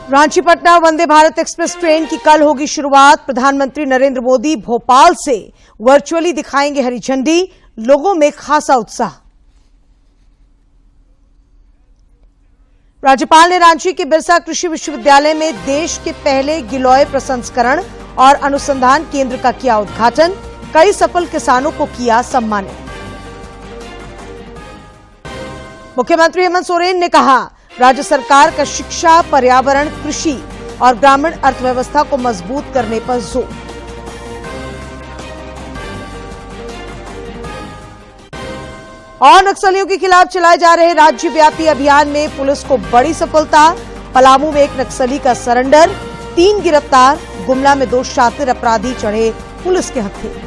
Ranchi Patna Vande Bharat express train की कल होगी शुरुआत। प्रधानमंत्री नरेंद्र मोदी भोपाल से वर्चुअली दिखाएंगे हरी झंडी। लोगों में खासा उत्साह। राज्यपाल ने रांची के बिरसा कृषि विश्वविद्यालय में देश के पहले गिलोय प्रसंस्करण और अनुसंधान केंद्र का किया उद्घाटन। कई सफल किसानों को किया सम्मानित। मुख्यमंत्री हेमंत सोरेन ने कहा, राज्य सरकार का शिक्षा, पर्यावरण, कृषि और ग्रामीण अर्थव्यवस्था को मजबूत करने पर जोर। और नक्सलियों के खिलाफ चलाए जा रहे राज्यव्यापी अभियान में पुलिस को बड़ी सफलता। पलामू में एक नक्सली का सरेंडर, 3 गिरफ्तार। गुमला में 2 शातिर अपराधी चढ़े पुलिस के हत्थे।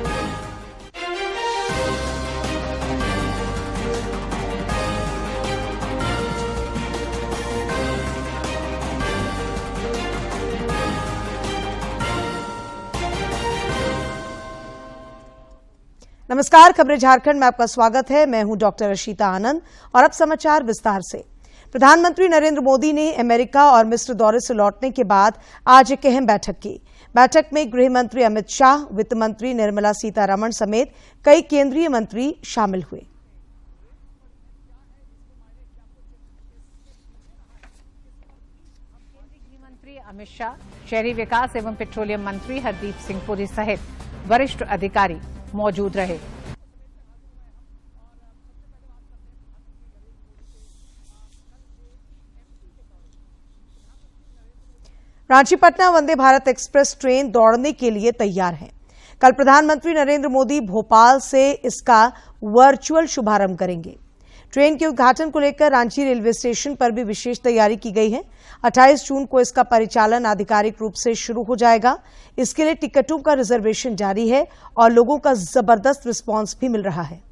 नमस्कार, खबरें झारखंड में आपका स्वागत है। मैं हूं डॉक्टर अशीता आनंद और अब समाचार विस्तार से। प्रधानमंत्री नरेंद्र मोदी ने अमेरिका और मिस्र दौरे से लौटने के बाद आज एक अहम बैठक की। बैठक में गृह मंत्री अमित शाह, वित्त मंत्री निर्मला सीतारमण समेत कई केंद्रीय मंत्री शामिल हुए। गृह मंत्री अमित शाह, शहरी विकास एवं पेट्रोलियम मंत्री हरदीप सिंह पुरी सहित वरिष्ठ अधिकारी मौजूद रहे। रांची पटना वंदे भारत एक्सप्रेस ट्रेन दौड़ने के लिए तैयार है। कल प्रधानमंत्री नरेंद्र मोदी भोपाल से इसका वर्चुअल शुभारंभ करेंगे। ट्रेन के उद्घाटन को लेकर रांची रेलवे स्टेशन पर भी विशेष तैयारी की गई है। 28 जून को इसका परिचालन आधिकारिक रूप से शुरू हो जाएगा। इसके लिए टिकटों का रिजर्वेशन जारी है और लोगों का जबरदस्त रिस्पांस भी मिल रहा है।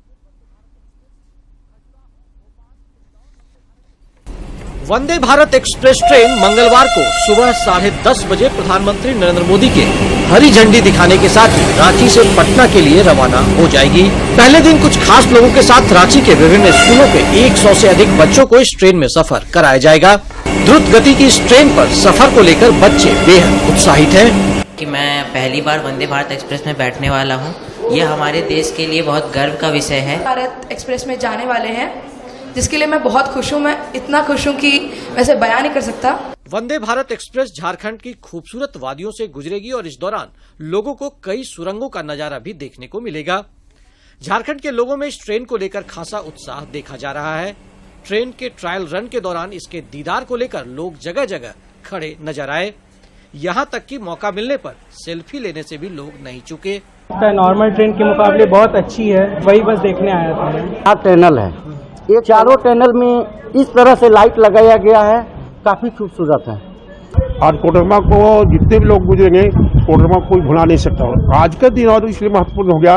वंदे भारत एक्सप्रेस ट्रेन मंगलवार को सुबह 10:30 बजे प्रधानमंत्री नरेंद्र मोदी के हरी झंडी दिखाने के साथ ही रांची से पटना के लिए रवाना हो जाएगी। पहले दिन कुछ खास लोगों के साथ रांची के विभिन्न स्कूलों के 100 से अधिक बच्चों को इस ट्रेन में सफर कराया जाएगा। द्रुत गति की इस ट्रेन पर सफर को लेकर बच्चे बेहद उत्साहित हैं। कि मैं पहली बार वंदे भारत एक्सप्रेस में बैठने वाला हूँ। ये हमारे देश के लिए बहुत गर्व का विषय है। भारत एक्सप्रेस में जाने वाले हैं, जिसके लिए मैं बहुत खुश हूँ। मैं इतना खुश हूँ कि वैसे बयान नहीं कर सकता। वंदे भारत एक्सप्रेस झारखंड की खूबसूरत वादियों से गुजरेगी और इस दौरान लोगों को कई सुरंगों का नजारा भी देखने को मिलेगा। झारखंड के लोगों में इस ट्रेन को लेकर खासा उत्साह देखा जा रहा है। ट्रेन के ट्रायल रन के दौरान इसके दीदार को लेकर लोग जगह जगह खड़े नजर आए। यहाँ तक कि मौका मिलने पर सेल्फी लेने से भी लोग नहीं चुके। नॉर्मल ट्रेन के मुकाबले बहुत अच्छी है, वही बस देखने आया था। टनल है, ये चारों टनल में इस तरह से लाइट लगाया गया है, काफी खूबसूरत है। और कोडरमा को जितने भी लोग गुजरेंगे, कोडरमा कोई भुला नहीं सकता। आज का दिन और इसलिए महत्वपूर्ण हो गया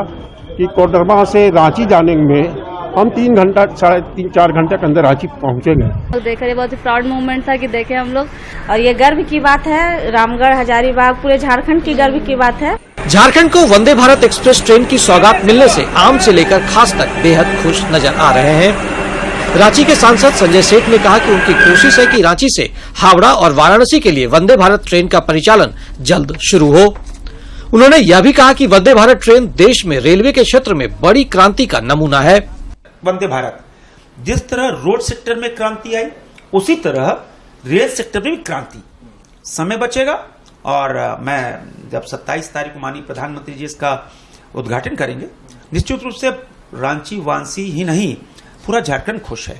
कि कोडरमा से रांची जाने में हम 3 घंटा 3-4 घंटे के अंदर रांची पहुंचेंगे। देख रहे, बहुत ही प्राउड मोमेंट था कि देखे हम लोग, और ये गर्व की बात है। रामगढ़, हजारीबाग, पूरे झारखंड की गर्व की बात है। झारखंड को वंदे भारत एक्सप्रेस ट्रेन की सौगात मिलने से आम से लेकर खास तक बेहद खुश नजर आ रहे हैं। रांची के सांसद संजय सेठ ने कहा कि उनकी कोशिश है कि रांची से हावड़ा और वाराणसी के लिए वंदे भारत ट्रेन का परिचालन जल्द शुरू हो। उन्होंने यह भी कहा कि वंदे भारत ट्रेन देश में रेलवे के क्षेत्र में बड़ी क्रांति का नमूना है। वंदे भारत जिस तरह रोड सेक्टर में क्रांति आई, उसी तरह रेल सेक्टर में भी क्रांति। समय बचेगा और मैं जब 27 तारीख को माननीय प्रधानमंत्री जी इसका उद्घाटन करेंगे, निश्चित रूप से रांची वासी ही नहीं, पूरा झारखंड खुश है।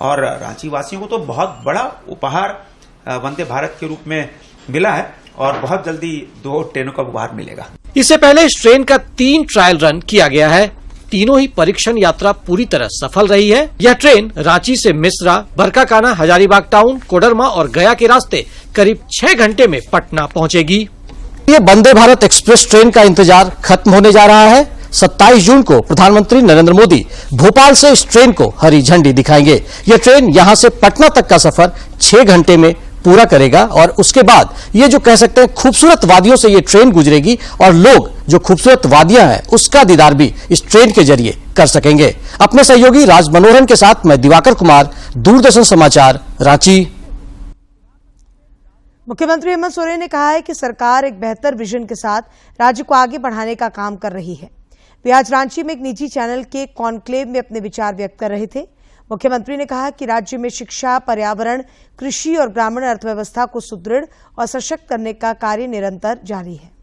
और रांची वासियों को तो बहुत बड़ा उपहार वंदे भारत के रूप में मिला है और बहुत जल्दी 2 ट्रेनों का उपहार मिलेगा। इससे पहले इस ट्रेन का 3 ट्रायल रन किया गया है। तीनों ही परीक्षण यात्रा पूरी तरह सफल रही है। यह ट्रेन रांची से मिश्रा, बरकाकाना, हजारीबाग टाउन, कोडरमा और गया के रास्ते करीब 6 घंटे में पटना पहुंचेगी। ये वंदे भारत एक्सप्रेस ट्रेन का इंतजार खत्म होने जा रहा है। 27 जून को प्रधानमंत्री नरेंद्र मोदी भोपाल से इस ट्रेन को हरी झंडी दिखाएंगे। यह ट्रेन यहां से पटना तक का सफर 6 घंटे में पूरा करेगा और उसके बाद ये जो कह सकते हैं खूबसूरत वादियों से ये ट्रेन गुजरेगी और लोग जो खूबसूरत वादियां हैं उसका दीदार भी इस ट्रेन के जरिए कर सकेंगे। अपने सहयोगी राज मनोहरन के साथ मैं दिवाकर कुमार, दूरदर्शन समाचार, रांची। मुख्यमंत्री हेमंत सोरेन ने कहा है कि सरकार एक बेहतर विजन के साथ राज्य को आगे बढ़ाने का काम कर रही है। वे आज रांची में एक निजी चैनल के कॉन्क्लेव में अपने विचार व्यक्त कर रहे थे। मुख्यमंत्री ने कहा कि राज्य में शिक्षा, पर्यावरण, कृषि और ग्रामीण अर्थव्यवस्था को सुदृढ़ और सशक्त करने का कार्य निरंतर जारी है।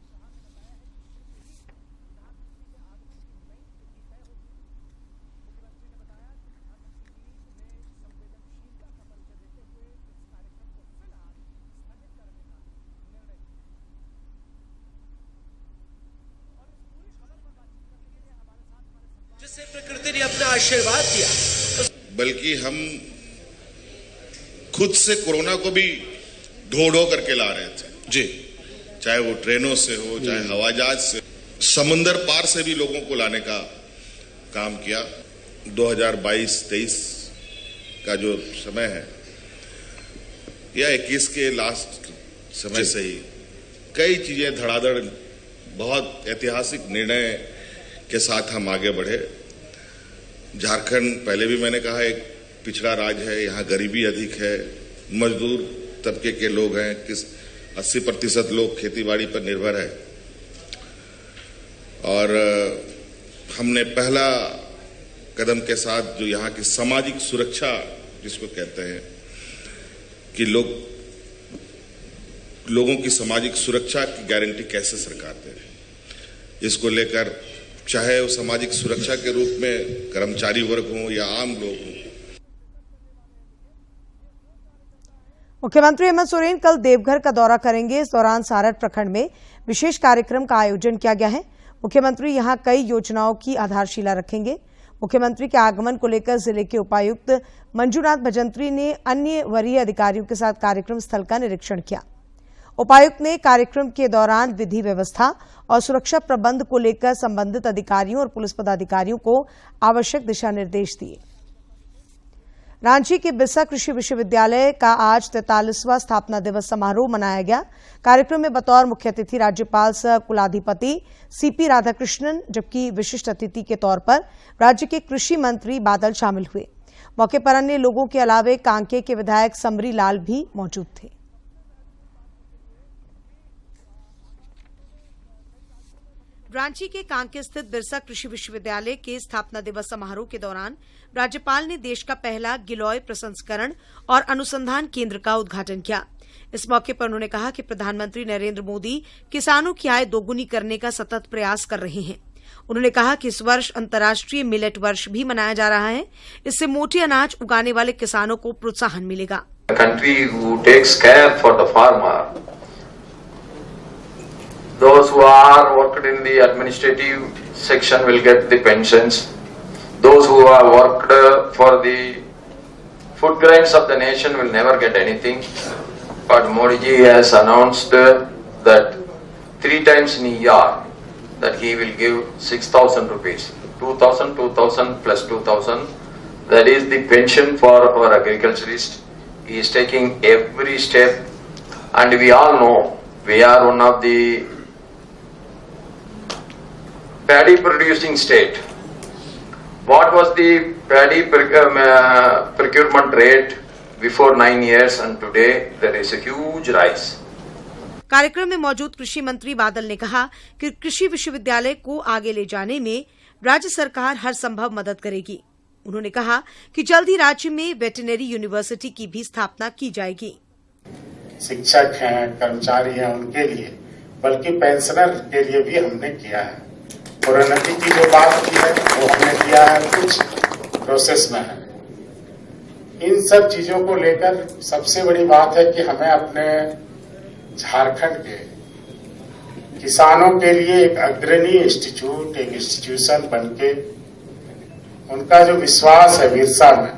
जिससे प्रकृति ने अपना आशीर्वाद दिया, बल्कि हम खुद से कोरोना को भी ढो करके ला रहे थे जी, चाहे वो ट्रेनों से हो, चाहे हवाई जहाज से, समंदर पार से भी लोगों को लाने का काम किया। 2022-23 का जो समय है या 21 के लास्ट समय से ही कई चीजें धड़ाधड़, बहुत ऐतिहासिक निर्णय के साथ हम आगे बढ़े। झारखंड, पहले भी मैंने कहा, एक पिछड़ा राज्य है, यहाँ गरीबी अधिक है, मजदूर तबके के लोग हैं, 80% लोग खेतीबाड़ी पर निर्भर है। और हमने पहला कदम के साथ जो यहाँ की सामाजिक सुरक्षा जिसको कहते हैं कि लोगों की सामाजिक सुरक्षा की गारंटी कैसे सरकार दे, इसको लेकर चाहे वो सामाजिक सुरक्षा के रूप में कर्मचारी वर्ग हो या आम लोग हों। मुख्यमंत्री हेमंत सोरेन कल देवघर का दौरा करेंगे। इस दौरान सारठ प्रखंड में विशेष कार्यक्रम का आयोजन किया गया है। मुख्यमंत्री यहां कई योजनाओं की आधारशिला रखेंगे। मुख्यमंत्री के आगमन को लेकर जिले के उपायुक्त मंजूनाथ भजंत्री ने अन्य वरीय अधिकारियों के साथ कार्यक्रम स्थल का निरीक्षण किया। उपायुक्त ने कार्यक्रम के दौरान विधि व्यवस्था और सुरक्षा प्रबंध को लेकर संबंधित अधिकारियों और पुलिस पदाधिकारियों को आवश्यक दिशा निर्देश दिए। रांची के बिरसा कृषि विश्वविद्यालय का आज 43वां स्थापना दिवस समारोह मनाया गया। कार्यक्रम में बतौर मुख्य अतिथि राज्यपाल सह कुलाधिपति सीपी राधाकृष्णन, जबकि विशिष्ट अतिथि के तौर पर राज्य के कृषि मंत्री बादल शामिल हुए। मौके पर अन्य लोगों के अलावे कांके के विधायक समरी लाल भी मौजूद थे। रांची के कांके स्थित बिरसा कृषि विश्वविद्यालय के स्थापना दिवस समारोह के दौरान राज्यपाल ने देश का पहला गिलोय प्रसंस्करण और अनुसंधान केंद्र का उद्घाटन किया। इस मौके पर उन्होंने कहा कि प्रधानमंत्री नरेंद्र मोदी किसानों की आय दोगुनी करने का सतत प्रयास कर रहे हैं। उन्होंने कहा कि इस वर्ष अंतर्राष्ट्रीय मिलेट वर्ष भी मनाया जा रहा है। इससे मोटे अनाज उगाने वाले किसानों को प्रोत्साहन मिलेगा। Those who are worked in the administrative section will get the pensions. Those who have worked for the food grains of the nation will never get anything. But Modi ji has announced that 3 times in a year that he will give 6,000 rupees. 2,000 plus 2,000. That is the pension for our agriculturists. He is taking every step, and we all know we are one of the paddy producing state. What was the paddy procurement rate before 9 years, and today there is a huge rise. कार्यक्रम में मौजूद कृषि मंत्री बादल ने कहा कि कृषि विश्वविद्यालय को आगे ले जाने में राज्य सरकार हर संभव मदद करेगी। उन्होंने कहा कि जल्द ही राज्य में वेटरनरी यूनिवर्सिटी की भी स्थापना की जाएगी। शिक्षक हैं, कर्मचारी हैं, उनके लिए, बल्कि पेंशनर के लिए भी हमने किया है। प्रोन्नति की जो बात की है वो हमने किया है, कुछ प्रोसेस में है। इन सब चीजों को लेकर सबसे बड़ी बात है कि हमें अपने झारखंड के किसानों के लिए एक अग्रणी इंस्टीट्यूट, एक इंस्टीट्यूशन बनके उनका जो विश्वास है बिरसा में,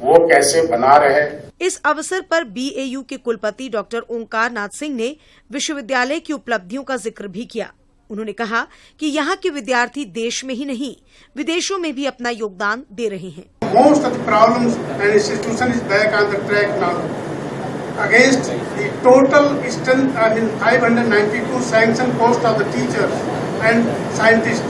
वो कैसे बना रहे। इस अवसर पर बीएयू के कुलपति डॉक्टर ओंकार नाथ सिंह ने विश्वविद्यालय की उपलब्धियों का जिक्र भी किया। उन्होंने कहा कि यहाँ के विद्यार्थी देश में ही नहीं विदेशों में भी अपना योगदान दे रहे हैं। Most of the problems and institution is back on the track now. Against the total 592 sanctioned post of the teachers and scientists,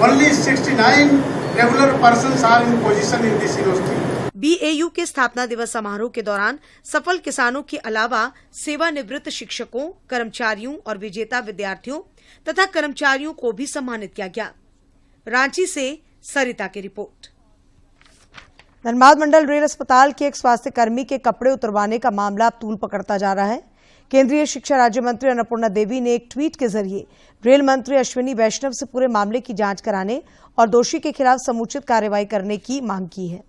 only 69 regular persons are in position in this university. BAU के स्थापना दिवस समारोह के दौरान सफल किसानों के अलावा सेवानिवृत्त शिक्षकों, कर्मचारियों और विजेता विद्यार्थियों तथा कर्मचारियों को भी सम्मानित किया गया। रांची से सरिता की रिपोर्ट। धनबाद मंडल रेल अस्पताल के एक स्वास्थ्य कर्मी के कपड़े उतरवाने का मामला अब तूल पकड़ता जा रहा है। केंद्रीय शिक्षा राज्य मंत्री अन्नपूर्णा देवी ने एक ट्वीट के जरिए रेल मंत्री अश्विनी वैष्णव से पूरे मामले की जांच कराने और दोषी के खिलाफ समुचित कार्रवाई करने की मांग की है।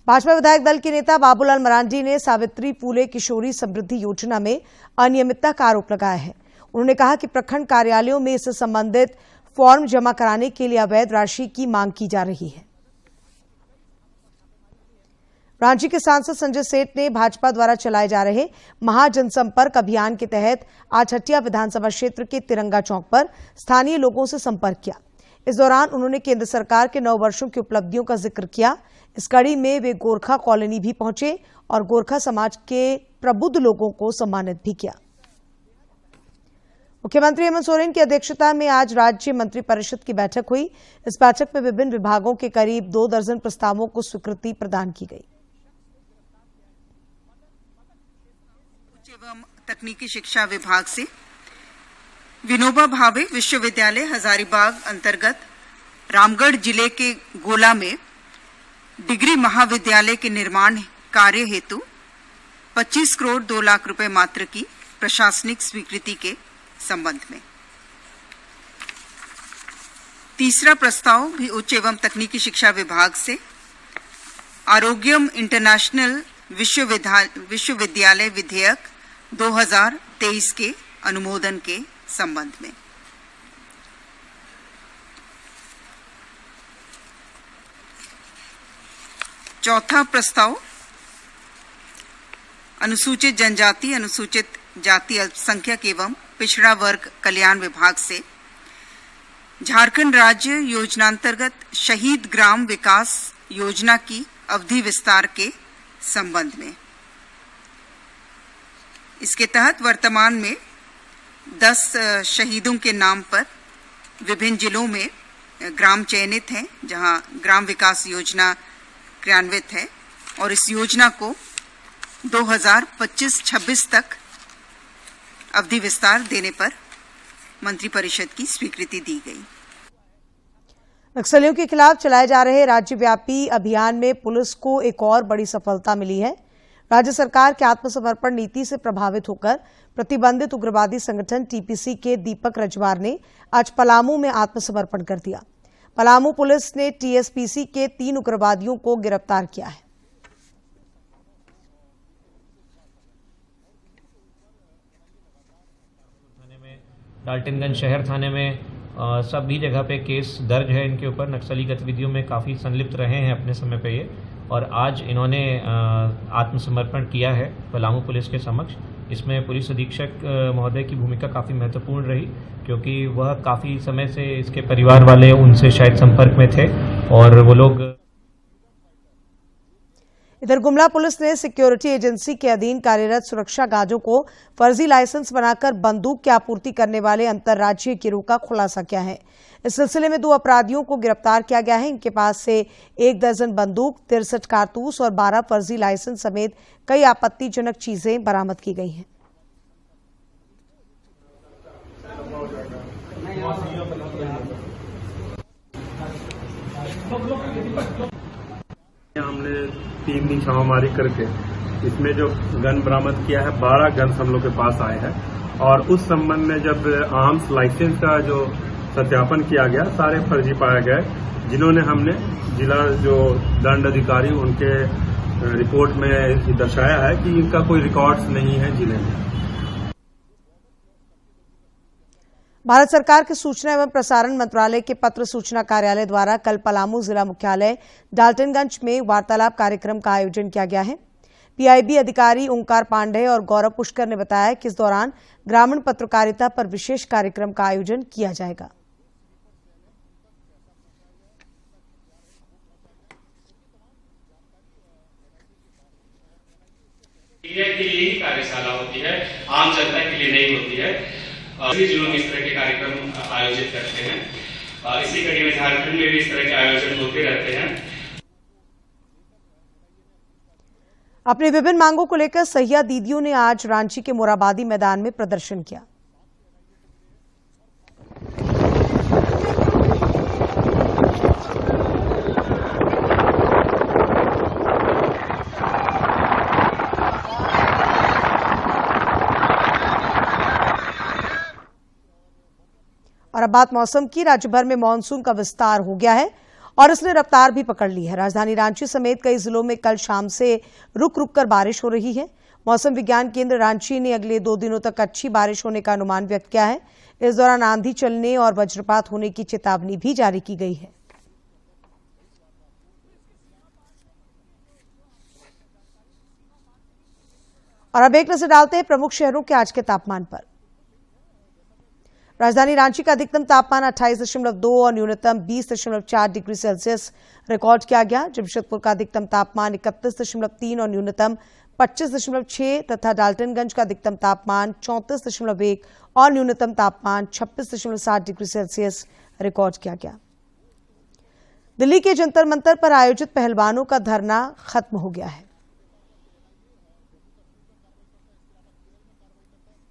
भाजपा विधायक दल के नेता बाबूलाल मरांडी ने सावित्री फूले किशोरी समृद्धि योजना में अनियमितता का आरोप लगाया है। उन्होंने कहा कि प्रखंड कार्यालयों में इससे संबंधित फॉर्म जमा कराने के लिए अवैध राशि की मांग की जा रही है। रांची के सांसद संजय सेठ ने भाजपा द्वारा चलाए जा रहे महाजनसंपर्क अभियान के तहत आज हटिया विधानसभा क्षेत्र के तिरंगा चौक पर स्थानीय लोगों से संपर्क किया। इस दौरान उन्होंने केंद्र सरकार के 9 वर्षों की उपलब्धियों का जिक्र किया। इस कड़ी में वे गोरखा कॉलोनी भी पहुंचे और गोरखा समाज के प्रबुद्ध लोगों को सम्मानित भी किया। मुख्यमंत्री हेमंत सोरेन की अध्यक्षता में आज राज्य मंत्रिपरिषद की बैठक हुई। इस बैठक में विभिन्न विभागों के करीब 2 दर्जन प्रस्तावों को स्वीकृति प्रदान की गई। एवं तकनीकी शिक्षा विभाग से विनोबा भावे विश्वविद्यालय हजारीबाग अंतर्गत रामगढ़ जिले के गोला में डिग्री महाविद्यालय के निर्माण कार्य हेतु 25 करोड़ 2 लाख रुपए मात्र की प्रशासनिक स्वीकृति के संबंध में। तीसरा प्रस्ताव भी उच्च एवं तकनीकी शिक्षा विभाग से आरोग्यम इंटरनेशनल विश्वविद्यालय विधेयक 2023 के अनुमोदन के संबंध में। चौथा प्रस्ताव अनुसूचित जनजाति, अनुसूचित जाति, अल्पसंख्यक एवं पिछड़ा वर्ग कल्याण विभाग से झारखंड राज्य योजनांतर्गत शहीद ग्राम विकास योजना की अवधि विस्तार के संबंध में। इसके तहत वर्तमान में 10 शहीदों के नाम पर विभिन्न जिलों में ग्राम चयनित हैं जहां ग्राम विकास योजना क्रियान्वित है और इस योजना को 2025-26 तक अवधि विस्तार देने पर मंत्रिपरिषद की स्वीकृति दी गई। नक्सलियों के खिलाफ चलाए जा रहे राज्यव्यापी अभियान में पुलिस को एक और बड़ी सफलता मिली है। राज्य सरकार के आत्मसमर्पण नीति से प्रभावित होकर प्रतिबंधित उग्रवादी संगठन टीपीसी के दीपक रजवार ने आज पलामू में आत्मसमर्पण कर दिया। पलामू पुलिस ने टीएसपीसी के 3 उग्रवादियों को गिरफ्तार किया है। डाल्टनगंज शहर थाने में सभी जगह पे केस दर्ज है इनके ऊपर। नक्सली गतिविधियों में काफ़ी संलिप्त रहे हैं अपने समय पे ये, और आज इन्होंने आत्मसमर्पण किया है पलामू पुलिस के समक्ष। इसमें पुलिस अधीक्षक महोदय की भूमिका काफ़ी महत्वपूर्ण रही क्योंकि वह काफ़ी समय से इसके परिवार वाले उनसे शायद संपर्क में थे और वो लोग। इधर गुमला पुलिस ने सिक्योरिटी एजेंसी के अधीन कार्यरत सुरक्षा गार्डों को फर्जी लाइसेंस बनाकर बंदूक की आपूर्ति करने वाले अंतर्राज्यीय गिरोह का खुलासा किया है। इस सिलसिले में 2 अपराधियों को गिरफ्तार किया गया है। इनके पास से 1 दर्जन बंदूक, 63 कारतूस और 12 फर्जी लाइसेंस समेत कई आपत्तिजनक चीजें बरामद की गई हैं। हमने 3 दिन छापामारी करके इसमें जो गन बरामद किया है 12 गन हम लोग के पास आए हैं और उस संबंध में जब आर्म्स लाइसेंस का जो सत्यापन किया गया सारे फर्जी पाए गए, जिन्होंने हमने जिला जो दंड अधिकारी उनके रिपोर्ट में दर्शाया है कि इनका कोई रिकॉर्ड्स नहीं है जिले में। भारत सरकार के सूचना एवं प्रसारण मंत्रालय के पत्र सूचना कार्यालय द्वारा कल पलामू जिला मुख्यालय डाल्टनगंज में वार्तालाप कार्यक्रम का आयोजन किया गया है। पीआईबी अधिकारी ओंकार पांडे और गौरव पुष्कर ने बताया कि इस दौरान ग्रामीण पत्रकारिता पर विशेष कार्यक्रम का आयोजन किया जाएगा। मीडिया के लिए ही कार्यशाला होती है, आम जनता के लिए नहीं होती है। सभी जिलों में इस तरह के कार्यक्रम आयोजित करते हैं। और इसी कड़ी में झारखंड में भी इस तरह के आयोजन होते रहते हैं। अपनी विभिन्न मांगों को लेकर सहिया दीदियों ने आज रांची के मोराबादी मैदान में प्रदर्शन किया। और अब बात मौसम की। राज्य भर में मानसून का विस्तार हो गया है और इसने रफ्तार भी पकड़ ली है। राजधानी रांची समेत कई जिलों में कल शाम से रुक रुक कर बारिश हो रही है। मौसम विज्ञान केंद्र रांची ने अगले 2 दिनों तक अच्छी बारिश होने का अनुमान व्यक्त किया है। इस दौरान आंधी चलने और वज्रपात होने की चेतावनी भी जारी की गई है। और अब एक नजर डालते हैं प्रमुख शहरों के आज के तापमान पर। राजधानी रांची का अधिकतम तापमान 28.2 और न्यूनतम 20.4 डिग्री सेल्सियस रिकॉर्ड किया गया। जमशेदपुर का अधिकतम तापमान 31.3 और न्यूनतम 25.6 तथा डाल्टनगंज का अधिकतम तापमान 34.1 और न्यूनतम तापमान 26.7 डिग्री सेल्सियस रिकॉर्ड किया गया। दिल्ली के जंतर मंतर पर आयोजित पहलवानों का धरना खत्म हो गया है।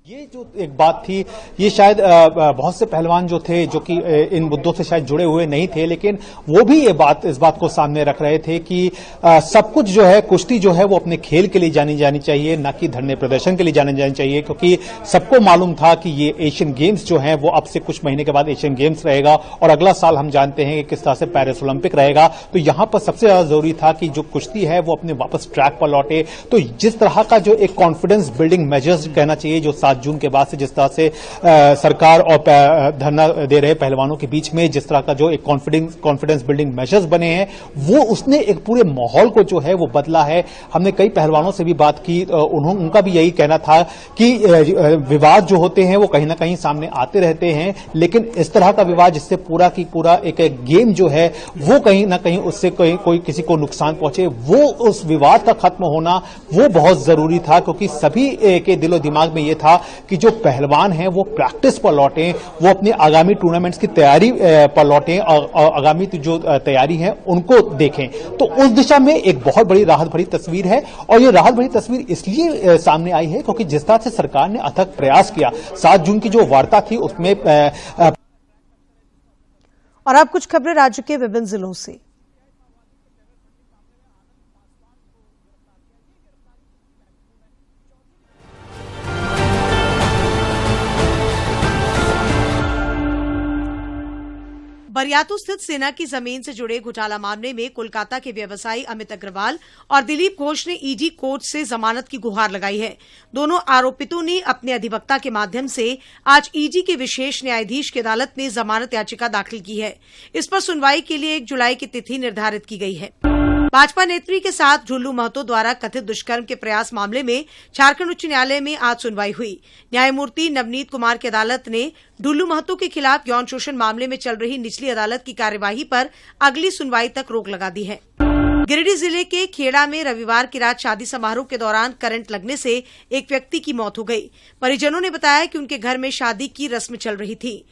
ये जो एक बात थी, ये शायद बहुत से पहलवान जो थे जो कि इन मुद्दों से शायद जुड़े हुए नहीं थे, लेकिन वो भी इस बात को सामने रख रहे थे कि सब कुछ जो है, कुश्ती जो है वो अपने खेल के लिए जानी जानी चाहिए, न कि धरने प्रदर्शन के लिए जानी चाहिए। क्योंकि सबको मालूम था कि ये एशियन गेम्स जो है वो अब से कुछ महीने के बाद एशियन गेम्स रहेगा और अगला साल हम जानते हैं कि किस तरह से पेरिस ओलंपिक रहेगा। तो यहां पर सबसे ज्यादा जरूरी था कि जो कुश्ती है वो अपने वापस ट्रैक पर लौटे। तो जिस तरह का जो एक कॉन्फिडेंस बिल्डिंग मेजर्स कहना चाहिए, जो 7 जून के बाद से जिस तरह से सरकार और धरना दे रहे पहलवानों के बीच में जिस तरह का जो एक कॉन्फिडेंस बिल्डिंग मेजर्स बने हैं, वो उसने एक पूरे माहौल को जो है वो बदला है। हमने कई पहलवानों से भी बात की, उनका भी यही कहना था कि विवाद जो होते हैं वो कहीं ना कहीं सामने आते रहते हैं, लेकिन इस तरह का विवाद जिससे पूरा की पूरा एक गेम जो है वो कहीं ना कहीं उससे कोई किसी को नुकसान पहुंचे, वो उस विवाद का खत्म होना वो बहुत जरूरी था। क्योंकि सभी के दिलो दिमाग में ये था कि जो पहलवान हैं वो प्रैक्टिस पर लौटें, वो अपने आगामी टूर्नामेंट्स की तैयारी पर लौटें और आगामी जो तैयारी है उनको देखें। तो उस दिशा में एक बहुत बड़ी राहत भरी तस्वीर है। और ये राहत भरी तस्वीर इसलिए सामने आई है क्योंकि जिस तरह से सरकार ने अथक प्रयास किया, 7 जून की जो वार्ता थी उसमें। और अब कुछ खबरें राज्य के विभिन्न जिलों से। बरियातू स्थित सेना की जमीन से जुड़े घोटाला मामले में कोलकाता के व्यवसायी अमित अग्रवाल और दिलीप घोष ने ईडी कोर्ट से जमानत की गुहार लगाई है। दोनों आरोपितों ने अपने अधिवक्ता के माध्यम से आज ईडी के विशेष न्यायाधीश की अदालत में जमानत याचिका दाखिल की है। इस पर सुनवाई के लिए 1 जुलाई की तिथि निर्धारित की गई है। भाजपा नेत्री के साथ ढुल्लू महतो द्वारा कथित दुष्कर्म के प्रयास मामले में झारखंड उच्च न्यायालय में आज सुनवाई हुई। न्यायमूर्ति नवनीत कुमार की अदालत ने ढुल्लू महतो के खिलाफ यौन शोषण मामले में चल रही निचली अदालत की कार्यवाही पर अगली सुनवाई तक रोक लगा दी है। गिरिडीह जिले के खेड़ा में रविवार की रात शादी समारोह के दौरान करंट लगने से एक व्यक्ति की मौत हो गई। परिजनों ने बताया कि उनके घर में शादी की रस्म चल रही थी।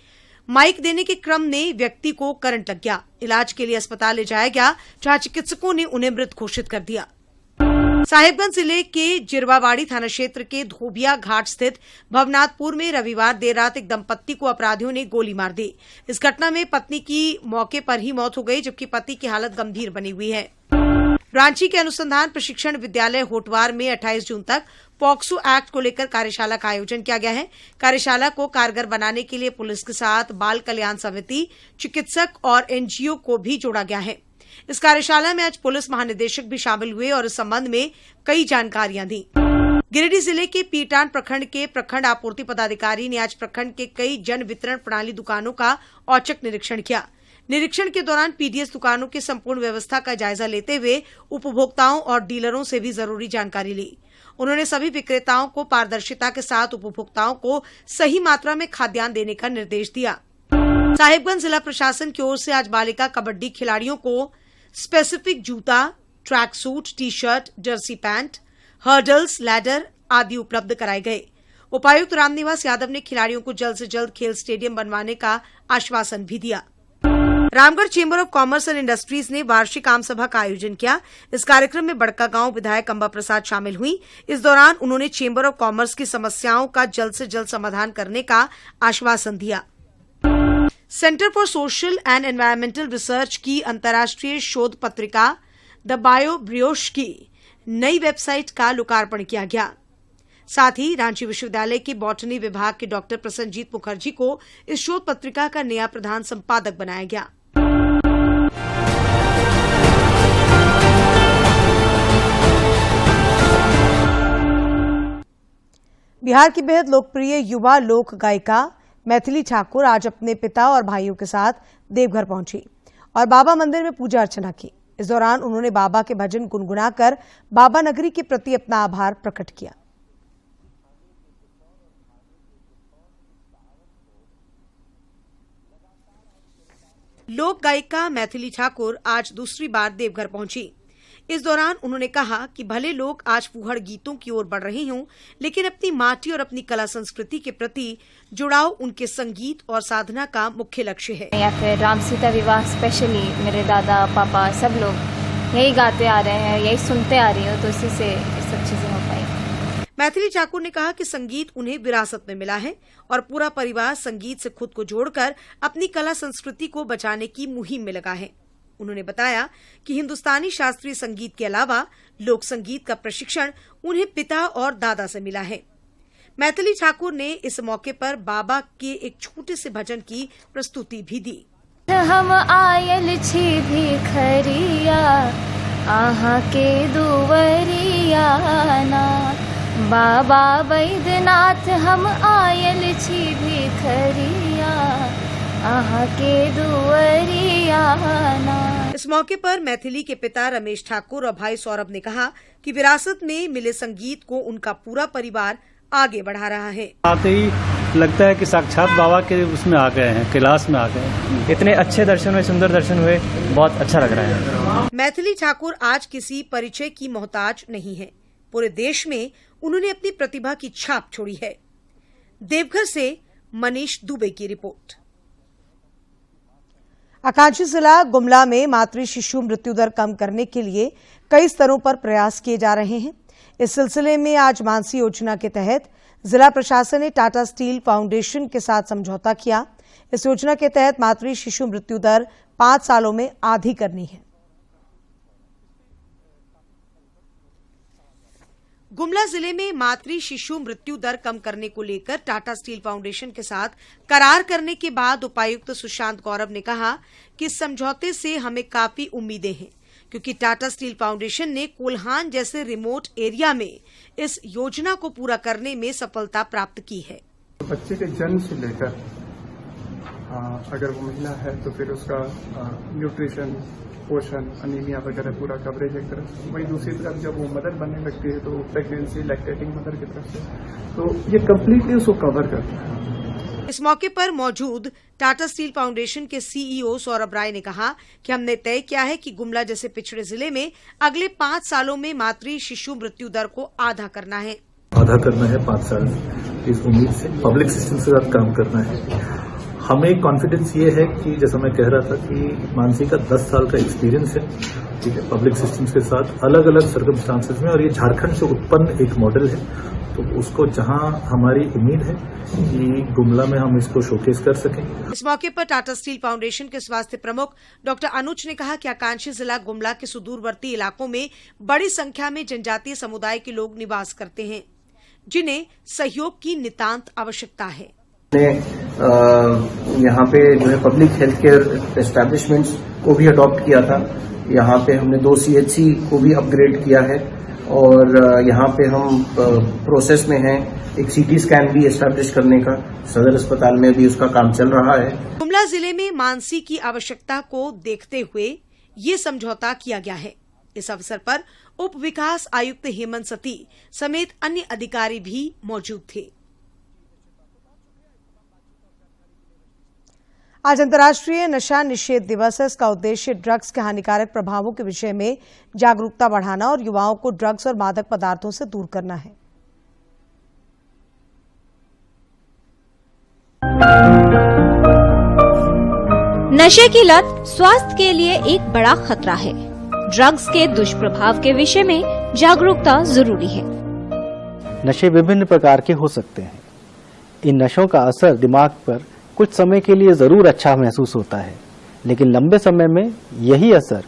माइक देने के क्रम में व्यक्ति को करंट लग गया। इलाज के लिए अस्पताल ले जाया गया, जहां चिकित्सकों ने उन्हें मृत घोषित कर दिया। साहिबगंज जिले के जिरवावाड़ी थाना क्षेत्र के धोबिया घाट स्थित भवनाथपुर में रविवार देर रात एक दंपत्ति को अपराधियों ने गोली मार दी। इस घटना में पत्नी की मौके पर ही मौत हो गई, जबकि पति की हालत गंभीर बनी हुई है। रांची के अनुसंधान प्रशिक्षण विद्यालय होटवार में 28 जून तक पॉक्सो एक्ट को लेकर कार्यशाला का आयोजन किया गया है। कार्यशाला को कारगर बनाने के लिए पुलिस के साथ बाल कल्याण समिति, चिकित्सक और एनजीओ को भी जोड़ा गया है। इस कार्यशाला में आज पुलिस महानिदेशक भी शामिल हुए और इस संबंध में कई जानकारियां दी। गिरिडीह जिले के पीटान प्रखंड के प्रखंड आपूर्ति पदाधिकारी ने आज प्रखंड के कई जन वितरण प्रणाली दुकानों का औचक निरीक्षण किया। निरीक्षण के दौरान पीडीएस दुकानों की संपूर्ण व्यवस्था का जायजा लेते हुए उपभोक्ताओं और डीलरों से भी जरूरी जानकारी ली। उन्होंने सभी विक्रेताओं को पारदर्शिता के साथ उपभोक्ताओं को सही मात्रा में खाद्यान्न देने का निर्देश दिया। साहिबगंज जिला प्रशासन की ओर से आज बालिका कबड्डी खिलाड़ियों को स्पेसिफिक जूता, track suit, T shirt, Jersey pant, hurdles, ladder आदि उपलब्ध कराए गए। उपायुक्त रामनिवास यादव ने खिलाड़ियों को जल्द से जल्द खेल स्टेडियम बनवाने का आश्वासन भी दिया। Ramgarh chamber of commerce and industries ने वार्षिक आम सभा का आयोजन किया। इस कार्यक्रम में बड़कागांव विधायक अंबा प्रसाद शामिल हुई। इस दौरान उन्होंने चेंबर ऑफ कॉमर्स की समस्याओं का जल्द से जल्द समाधान करने का आश्वासन दिया। Centre for social and environmental research की अंतर्राष्ट्रीय शोध पत्रिका द बायोब्रियोश की नई वेबसाइट का लोकार्पण किया गया। साथ ही रांची विश्वविद्यालय के बॉटनी विभाग के डॉक्टर प्रसन्नजीत मुखर्जी को इस शोध पत्रिका का नया प्रधान संपादक बनाया गया। बिहार की बेहद लोकप्रिय युवा लोक गायिका मैथिली ठाकुर आज अपने पिता और भाइयों के साथ देवघर पहुंची और बाबा मंदिर में पूजा अर्चना की। इस दौरान उन्होंने बाबा के भजन गुनगुनाकर बाबा नगरी के प्रति अपना आभार प्रकट किया। लोक गायिका मैथिली ठाकुर आज दूसरी बार देवघर पहुंची। इस दौरान उन्होंने कहा कि भले लोग आज फूहड़ गीतों की ओर बढ़ रहे हों, लेकिन अपनी माटी और अपनी कला संस्कृति के प्रति जुड़ाव उनके संगीत और साधना का मुख्य लक्ष्य है। या फिर राम सीता विवाह, स्पेशली मेरे दादा पापा सब लोग यही गाते आ रहे हैं, यही सुनते आ रही हूँ, तो इसी से सब चीजें हो पाई। मैथिली ठाकुर ने कहा कि संगीत उन्हें विरासत में मिला है और पूरा परिवार संगीत से खुद को जोड़कर अपनी कला संस्कृति को बचाने की मुहिम में लगा है। उन्होंने बताया कि हिंदुस्तानी शास्त्रीय संगीत के अलावा लोक संगीत का प्रशिक्षण उन्हें पिता और दादा से मिला है। मैथिली ठाकुर ने इस मौके पर बाबा के एक छोटे से भजन की प्रस्तुति भी दी। हम आयल छी भिखरिया आहा के दुवरिया ना, बाबा बैद्यनाथ हम आयल छी भिखरिया आहा के दुवरिया ना। इस मौके पर मैथिली के पिता रमेश ठाकुर और भाई सौरभ ने कहा कि विरासत में मिले संगीत को उनका पूरा परिवार आगे बढ़ा रहा है। आते ही लगता है कि साक्षात बाबा के उसमें आ गए हैं, कैलाश में आ गए हैं। इतने अच्छे दर्शन हुए, सुंदर दर्शन हुए, बहुत अच्छा लग रहा है। मैथिली ठाकुर आज किसी परिचय की मोहताज नहीं है। पूरे देश में उन्होंने अपनी प्रतिभा की छाप छोड़ी है। देवघर से मनीष दुबे की रिपोर्ट। आकांक्षी जिला गुमला में मातृ शिशु मृत्यु दर कम करने के लिए कई स्तरों पर प्रयास किए जा रहे हैं। इस सिलसिले में आज मानसी योजना के तहत जिला प्रशासन ने टाटा स्टील फाउंडेशन के साथ समझौता किया। इस योजना के तहत मातृ शिशु मृत्यु दर 5 सालों में आधी करनी है। गुमला जिले में मातृ शिशु मृत्यु दर कम करने को लेकर टाटा स्टील फाउंडेशन के साथ करार करने के बाद उपायुक्त सुशांत गौरव ने कहा कि इस समझौते से हमें काफी उम्मीदें हैं, क्योंकि टाटा स्टील फाउंडेशन ने कोल्हान जैसे रिमोट एरिया में इस योजना को पूरा करने में सफलता प्राप्त की है। बच्चे के जन्म से लेकर अगर वो महिला है तो फिर उसका न्यूट्रिशन, पोषण, अनीमिया वगैरह पूरा कवरेज एक तरफ से। वहीं दूसरी तरफ जब वो मदर बनने लगती है तो प्रेगनेंसी, लैक्टेटिंग मदर की तरफ से, तो ये कम्प्लीटली उसको कवर करता है। इस मौके पर मौजूद टाटा स्टील फाउंडेशन के सीईओ सौरभ राय ने कहा कि हमने तय किया है कि गुमला जैसे पिछड़े जिले में अगले 5 सालों में मातृ शिशु मृत्यु दर को आधा करना है। 5 साल इस उम्मीद से पब्लिक सिस्टम के साथ काम करना है। हमें कॉन्फिडेंस ये है कि जैसा मैं कह रहा था कि मानसी का 10 साल का एक्सपीरियंस है, ठीक है, पब्लिक सिस्टम्स के साथ अलग अलग सर्कमस्टांसेस में, और ये झारखंड से उत्पन्न एक मॉडल है। तो उसको जहां हमारी उम्मीद है कि गुमला में हम इसको शोकेस कर सकें। इस मौके पर टाटा स्टील फाउंडेशन के स्वास्थ्य प्रमुख डॉक्टर अनुज ने कहा कि आकांक्षी जिला गुमला के सुदूरवर्ती इलाकों में बड़ी संख्या में जनजातीय समुदाय के लोग निवास करते हैं, जिन्हें सहयोग की नितांत आवश्यकता है। यहाँ पे जो है पब्लिक हेल्थ केयर एस्टैब्लिशमेंट्स को भी अडॉप्ट किया था। यहाँ पे हमने 2 CHC को भी अपग्रेड किया है और यहाँ पे हम प्रोसेस में हैं एक CT स्कैन भी एस्टैब्लिश करने का। सदर अस्पताल में भी उसका काम चल रहा है। गुमला जिले में मानसी की आवश्यकता को देखते हुए ये समझौता किया गया है। इस अवसर पर उप विकास आयुक्त हेमंत सती समेत अन्य अधिकारी भी मौजूद थे। आज अंतर्राष्ट्रीय नशा निषेध दिवस है। इसका उद्देश्य ड्रग्स के हानिकारक प्रभावों के विषय में जागरूकता बढ़ाना और युवाओं को ड्रग्स और मादक पदार्थों से दूर करना है। नशे की लत स्वास्थ्य के लिए एक बड़ा खतरा है। ड्रग्स के दुष्प्रभाव के विषय में जागरूकता जरूरी है। नशे विभिन्न प्रकार के हो सकते हैं। इन नशों का असर दिमाग पर कुछ समय के लिए जरूर अच्छा महसूस होता है, लेकिन लंबे समय में यही असर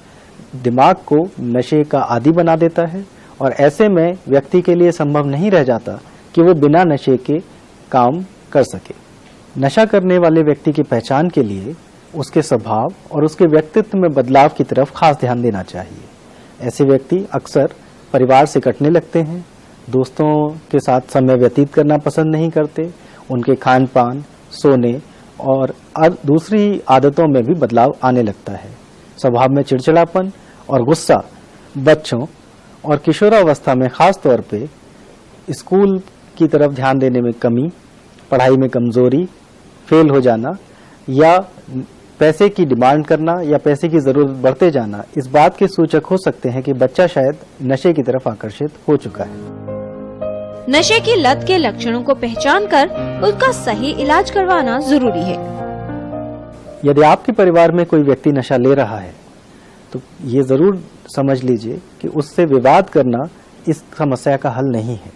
दिमाग को नशे का आदी बना देता है और ऐसे में व्यक्ति के लिए संभव नहीं रह जाता कि वो बिना नशे के काम कर सके। नशा करने वाले व्यक्ति की पहचान के लिए उसके स्वभाव और उसके व्यक्तित्व में बदलाव की तरफ खास ध्यान देना चाहिए। ऐसे व्यक्ति अक्सर परिवार से कटने लगते हैं, दोस्तों के साथ समय व्यतीत करना पसंद नहीं करते, उनके खान पान, सोने और दूसरी आदतों में भी बदलाव आने लगता है। स्वभाव में चिड़चिड़ापन और गुस्सा बच्चों और किशोरावस्था में खास तौर पे स्कूल की तरफ ध्यान देने में कमी, पढ़ाई में कमजोरी, फेल हो जाना या पैसे की डिमांड करना या पैसे की जरूरत बढ़ते जाना इस बात के सूचक हो सकते हैं कि बच्चा शायद नशे की तरफ आकर्षित हो चुका है। नशे की लत के लक्षणों को पहचान कर उसका सही इलाज करवाना जरूरी है। यदि आपके परिवार में कोई व्यक्ति नशा ले रहा है तो ये जरूर समझ लीजिए कि उससे विवाद करना इस समस्या का हल नहीं है।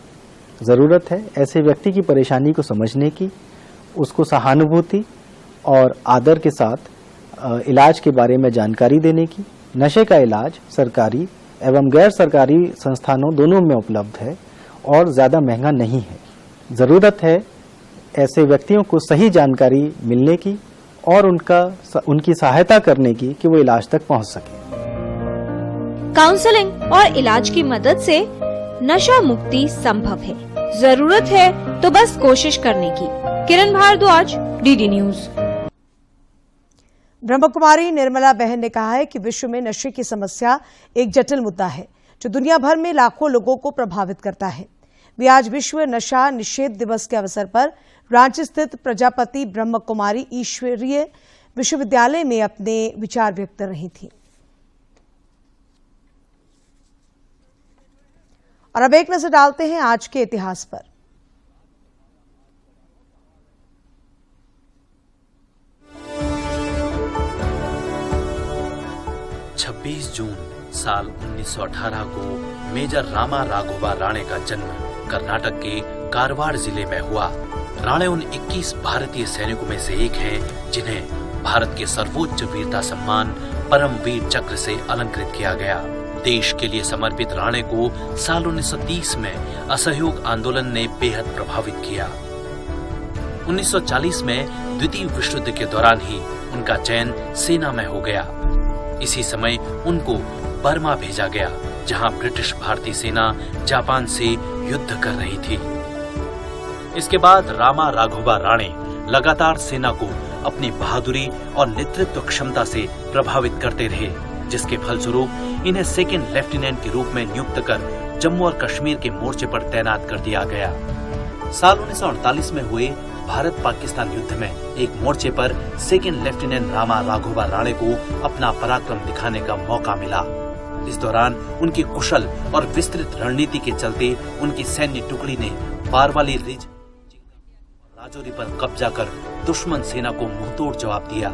जरूरत है ऐसे व्यक्ति की परेशानी को समझने की, उसको सहानुभूति और आदर के साथ इलाज के बारे में जानकारी देने की। नशे का इलाज सरकारी एवं गैर सरकारी संस्थानों दोनों में उपलब्ध है और ज्यादा महंगा नहीं है। जरूरत है ऐसे व्यक्तियों को सही जानकारी मिलने की और उनकी सहायता करने की कि वो इलाज तक पहुंच सके। काउंसलिंग और इलाज की मदद से नशा मुक्ति संभव है। जरूरत है तो बस कोशिश करने की। किरण भारद्वाज, डीडी न्यूज। ब्रह्म कुमारी निर्मला बहन ने कहा है कि विश्व में नशे की समस्या एक जटिल मुद्दा है जो दुनिया भर में लाखों लोगों को प्रभावित करता है। वे आज विश्व नशा निषेध दिवस के अवसर पर रांची स्थित प्रजापति ब्रह्म कुमारी ईश्वरीय विश्वविद्यालय में अपने विचार व्यक्त कर रही थी। और अब एक नजर डालते हैं आज के इतिहास पर। 26 जून साल 1918 को मेजर रामा राघोबा राणे का जन्म कर्नाटक के कारवाड़ जिले में हुआ। राणे उन 21 भारतीय सैनिकों में से एक हैं जिन्हें भारत के सर्वोच्च वीरता सम्मान परम वीर चक्र से अलंकृत किया गया। देश के लिए समर्पित राणे को साल 1930 में असहयोग आंदोलन ने बेहद प्रभावित किया। 1940 में द्वितीय विश्व युद्ध के दौरान ही उनका चयन सेना में हो गया। इसी समय उनको बर्मा भेजा गया, जहां ब्रिटिश भारतीय सेना जापान से युद्ध कर रही थी। इसके बाद रामा राघोबा राणे लगातार सेना को अपनी बहादुरी और नेतृत्व क्षमता से प्रभावित करते रहे, जिसके फलस्वरूप इन्हें सेकंड लेफ्टिनेंट के रूप में नियुक्त कर जम्मू और कश्मीर के मोर्चे पर तैनात कर दिया गया। साल 1948 में हुए भारत पाकिस्तान युद्ध में एक मोर्चे पर सेकंड लेफ्टिनेंट रामा राघोबा राणे को अपना पराक्रम दिखाने का मौका मिला। इस दौरान उनकी कुशल और विस्तृत रणनीति के चलते उनकी सैन्य टुकड़ी ने बारवाली रिज राजौरी पर कब्जा कर दुश्मन सेना को मुंहतोड़ जवाब दिया।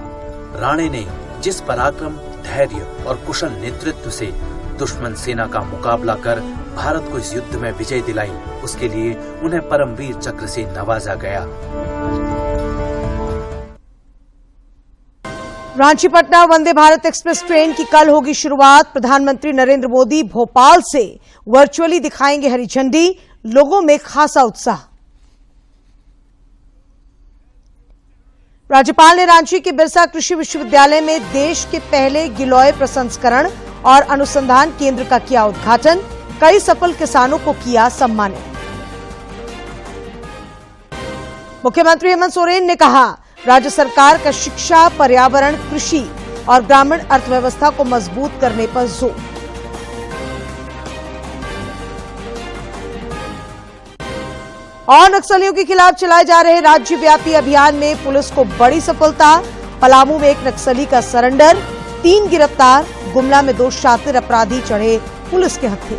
राणे ने जिस पराक्रम, धैर्य और कुशल नेतृत्व से दुश्मन सेना का मुकाबला कर भारत को इस युद्ध में विजय दिलाई, उसके लिए उन्हें परमवीर चक्र से नवाजा गया। रांची पटना वंदे भारत एक्सप्रेस ट्रेन की कल होगी शुरुआत। प्रधानमंत्री नरेंद्र मोदी भोपाल से वर्चुअली दिखाएंगे हरी झंडी। लोगों में खासा उत्साह। राज्यपाल ने रांची के बिरसा कृषि विश्वविद्यालय में देश के पहले गिलोय प्रसंस्करण और अनुसंधान केंद्र का किया उद्घाटन। कई सफल किसानों को किया सम्मानित। मुख्यमंत्री हेमंत सोरेन ने कहा, राज्य सरकार का शिक्षा, पर्यावरण, कृषि और ग्रामीण अर्थव्यवस्था को मजबूत करने पर जोर। और नक्सलियों के खिलाफ चलाए जा रहे राज्यव्यापी अभियान में पुलिस को बड़ी सफलता। पलामू में एक नक्सली का सरेंडर, 3 गिरफ्तार। गुमला में 2 शातिर अपराधी चढ़े पुलिस के हत्थे।